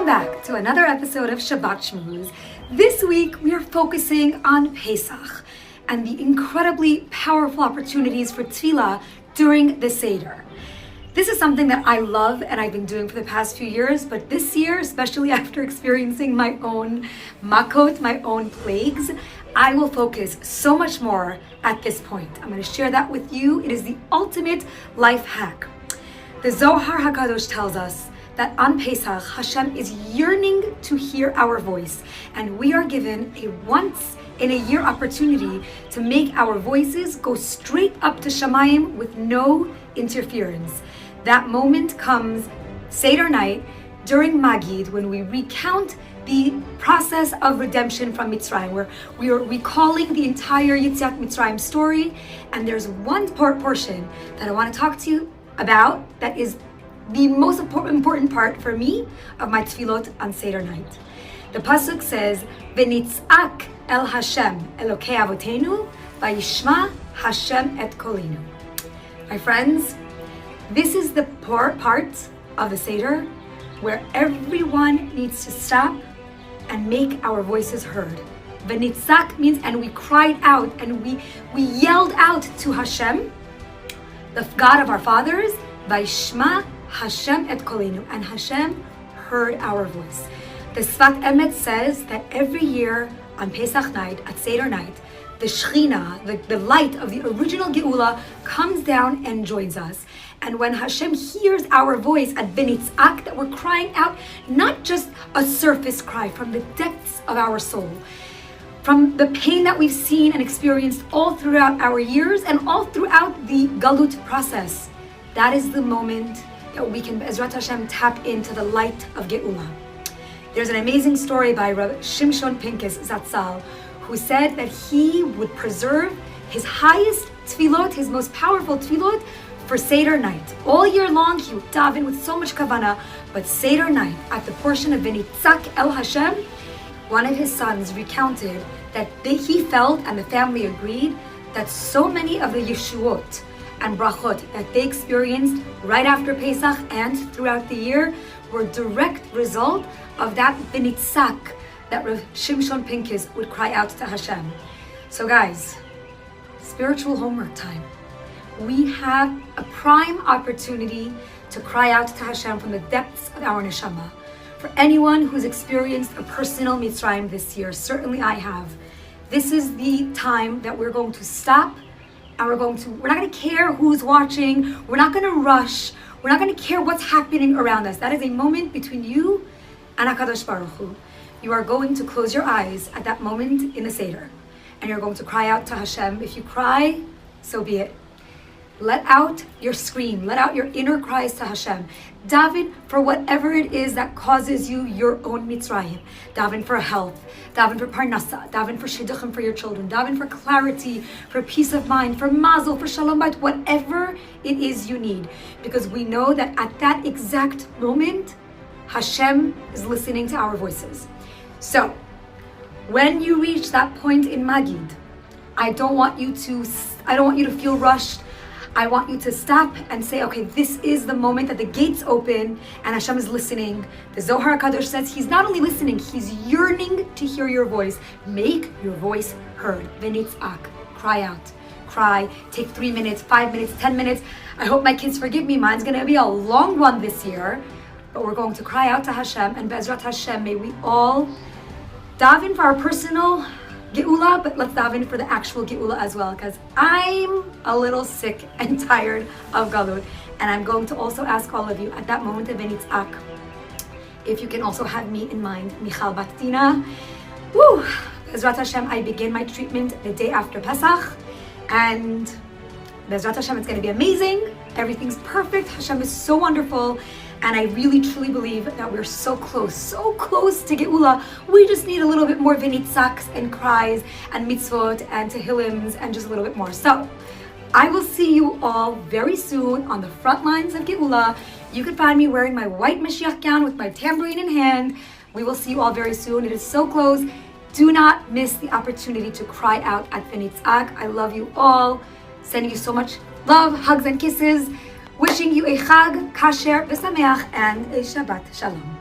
back to another episode of Shabbat Shmooze. This week we are focusing on Pesach and the incredibly powerful opportunities for tefillah during the Seder. This is something that I love and I've been doing for the past few years, but this year, especially after experiencing my own makot, my own plagues, I will focus so much more at this point. I'm going to share that with you. It is the ultimate life hack. The Zohar HaKadosh tells us that on Pesach, Hashem is yearning to hear our voice, and we are given a once-in-a-year opportunity to make our voices go straight up to Shamayim with no interference. That moment comes Seder night during Magid, when we recount the process of redemption from Mitzrayim, where we are recalling the entire Yetziat Mitzrayim story. And there's one portion that I want to talk to you about that is the most important part for me of my tefillot on Seder night. The Pasuk says, "V'nitzak el Hashem Elokei Avotenu, vayishma Hashem et kolinu." My friends, this is the part of the Seder where everyone needs to stop and make our voices heard. V'nitzak means, and we cried out and we yelled out to Hashem, the God of our fathers, vayishma Hashem et kolinu, and Hashem heard our voice. The Sfat Emet says that every year on Pesach night, at Seder night, the Shechina, the light of the original Geula, comes down and joins us. And when Hashem hears our voice at Benitzak, that we're crying out, not just a surface cry from the depths of our soul, from the pain that we've seen and experienced all throughout our years and all throughout the Galut process, that is the moment that we can, Be'ezrat Hashem, tap into the light of Geula. There's an amazing story by Rabbi Shimshon Pincus Zatzal, who said that he would preserve his highest tefillot, his most powerful tefillot, for Seder night. All year long, he would daven with so much kavanah, but Seder night, at the portion of V'nitzak el Hashem, one of his sons recounted that he felt, and the family agreed, that so many of the yeshuot and brachot that they experienced right after Pesach and throughout the year were a direct result of that V'nitzak that Rav Shimshon Pincus would cry out to Hashem. So guys, spiritual homework time. We have a prime opportunity to cry out to Hashem from the depths of our neshama. For anyone who's experienced a personal Mitzrayim this year, certainly I have, this is the time that we're going to stop, and we're not going to care who's watching, we're not going to rush, we're not going to care what's happening around us. That is a moment between you and HaKadosh Baruch Hu. You are going to close your eyes at that moment in the Seder, and you're going to cry out to Hashem. If you cry, so be it. Let out your scream, let out your inner cries to Hashem. Daven for whatever it is that causes you your own Mitzrayim. Daven for health, daven for parnasa, daven for shidduchim for your children, daven for clarity, for peace of mind, for mazel, for shalom bayit, whatever it is you need. Because we know that at that exact moment, Hashem is listening to our voices. So, when you reach that point in Magid, I don't want you to feel rushed. I want you to stop and say, okay, this is the moment that the gates open and Hashem is listening. The Zohar HaKadosh says He's not only listening, He's yearning to hear your voice. Make your voice heard. V'nitzak, cry out. Cry, take 3 minutes, 5 minutes, 10 minutes. I hope my kids forgive me. Mine's gonna be a long one this year, but we're going to cry out to Hashem, and Be'ezrat Hashem, may we all daven for our personal Geula, but let's daven for the actual Geula as well, because I'm a little sick and tired of Galut. And I'm going to also ask all of you at that moment of V'nitzak, if you can also have me in mind, Michal Bat Dina. Woo! Be'ezrat Hashem, I begin my treatment the day after Pesach, and Be'ezrat Hashem, it's going to be amazing. Everything's perfect. Hashem is so wonderful. And I really, truly believe that we're so close to Geula. We just need a little bit more v'nitzaks and cries and mitzvot and tehillims and just a little bit more. So, I will see you all very soon on the front lines of Geula. You can find me wearing my white Mashiach gown with my tambourine in hand. We will see you all very soon. It is so close. Do not miss the opportunity to cry out at v'nitzak. I love you all. Sending you so much love, hugs, and kisses. Wishing you a Chag, Kasher, V'Sameach, and a Shabbat Shalom.